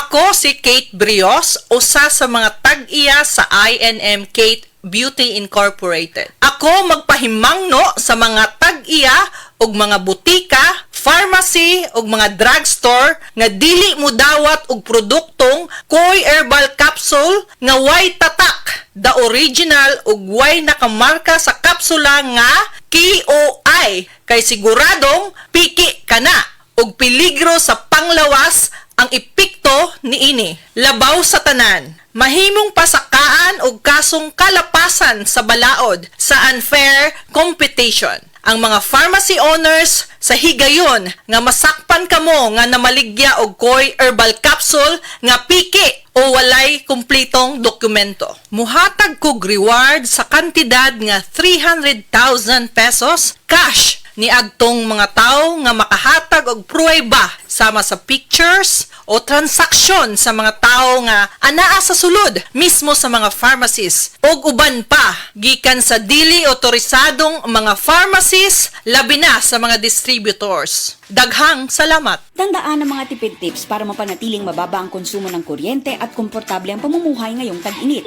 Ako si Kate Brios, usa sa mga tag-iya sa INM Kate Beauty Incorporated. Ako magpahimangno sa mga tag-iya og mga butika, pharmacy ug mga drugstore nga dili mo dawat og produktong Koy Herbal Capsule nga way tatak, the original ug way nakamarka sa kapsula nga KOI, kay siguradong piki kana ug peligro sa panglawas ang epekto niini. Labaw sa tanan, mahimong pasakaan og kasong kalapasan sa balaod sa unfair competition. Ang mga pharmacy owners sa higayon nga masakpan kamo nga namaligya og Koy Herbal Capsule nga piki o walay kumplitong dokumento. Muhatag kog reward sa kantidad nga 300,000 pesos cash ni agtong mga tao nga makahatag og pruweba sama sa pictures o transaksyon sa mga tao nga anaa sa sulod mismo sa mga pharmacies og uban pa gikan sa dili otorisadong mga pharmacies labi na sa mga distributors. Daghang salamat. Tandaan ang mga tipid tips para mapanatiling mababa ang konsumo ng kuryente at komportable ang pamumuhay ngayong tag-init.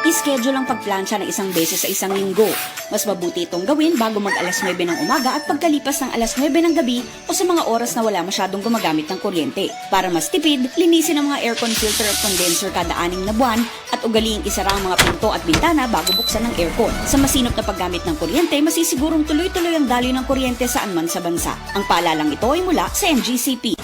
I-schedule ang pagplansya ng isang beses sa isang linggo. Mas mabuti itong gawin bago mag alas 9 ng umaga at pagkalipas ng alas 9 ng gabi o sa mga oras na wala masyadong gumagamit ng kuryente. Para mas tipid, linisin ang mga aircon filter at condenser kada 6 na buwan at ugaliing isara ang mga pinto at bintana bago buksan ng aircon. Sa masinop na paggamit ng kuryente, masisigurong tuloy-tuloy ang daloy ng kuryente saan man sa bansa. Ang paalalang ito ay mula sa NGCP.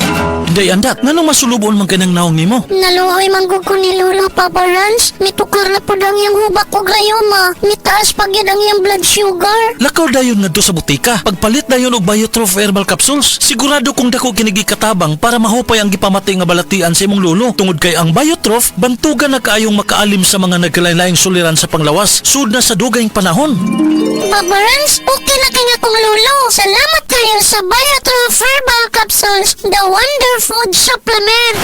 Day andak, nganong masulubon man kanang naong nimo? Naluoy manggug ko ni Lola Papa Rans. Mitukar na po lang yung hubak ko gayoma. Mitaas pag yan ang yung blood sugar. Lakaw dayon ngadto sa butika. Pagpalit dayon og Biotrof Herbal Capsules, sigurado kung dako kinigi katabang para mahupay ang gipamati nga balatian sa imong lolo. Tungod kay ang Biotrof bantugan na kaayong makaalim sa mga nagkalain-laing suliran sa panglawas sud na sa dugayng panahon. Papa Rans, okay na kaya kong lolo. Salamat kayo sa Biotrof Herbal Capsules, the Wonder Food Supplement.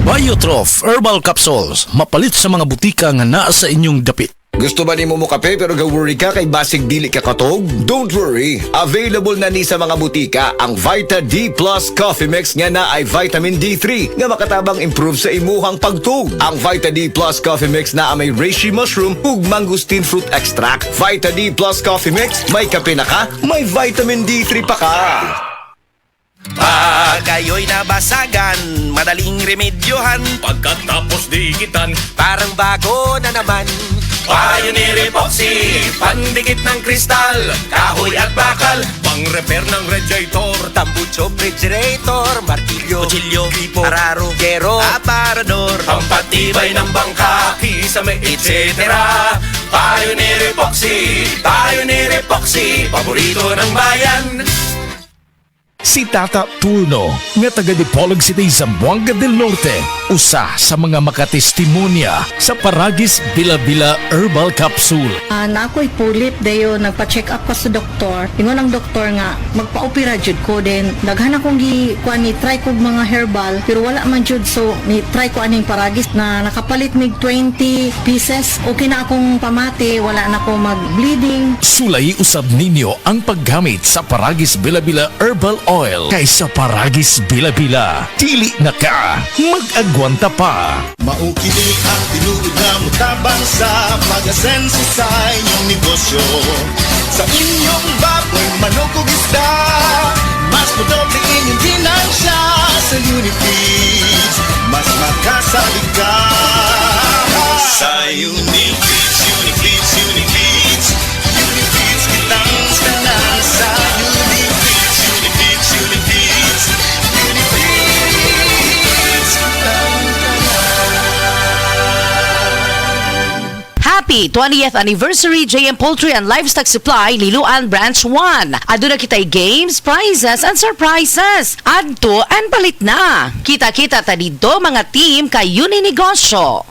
Biotrof Herbal Capsules, mapalit sa mga butika nga naa sa inyong dapit. Gusto ba nimo mo kape pero ga-worry ka kay basig dili ka katog? Don't worry! Available na ni sa mga butika ang Vita D Plus Coffee Mix nga na ay vitamin D3 nga makatabang improve sa imuhang pagtug. Ang Vita D Plus Coffee Mix na may reishi mushroom ug mangosteen fruit extract. Vita D Plus Coffee Mix, may kape na ka, may vitamin D3 pa ka. Pag ayo'y nabasagan, madaling remedyohan. Pagkatapos dikitan, Parang bago na naman. Pioneer Epoxy, pandikit ng kristal, kahoy at bakal, pang-repair ng radiator, Tambucho, refrigerator, martilyo, kutsilyo, gripo, araro, gero, aparador, pampatibay ng bangka, kisame, etc. Pioneer Epoxy, paborito ng bayan. Si Tata Turno, nga taga Dipolog City, Zamboanga del Norte, usa sa mga makatestimonya sa Paragis Bila-Bila Herbal Capsule. Na ako'y pulit dayo nagpa-check up ko sa doktor. Ingon ang doktor nga magpa-opera jud ko din. Daghan akong kuan ni try kog mga herbal pero wala man jud, so ni try ko aning Paragis na nakapalit mig 20 pieces. Okay na akong pamati, wala na ako mag-bleeding. Sulay usab ninyo ang paggamit sa Paragis Bila-Bila Herbal Oil kaysa Paragis Bila-Bila. Dili na ka, mag-agwanta pa. Maukili ang tinuod na mutabang sa pag-asenso sa inyong negosyo. Sa inyong baboy, manok o isda, mas madoble inyong ginansya. Sa Unifeeds, mas makasalig ka. Sa Unifeeds, Unifeeds kitang tanan sa Unifeeds, Unifeeds kitang Happy 20th Anniversary JM Poultry and Livestock Supply, Liloan Branch 1. Aduna kitay games, prizes, and surprises. Adto and palit na. Kita-kita ta dito mga team kay Uni Negosyo.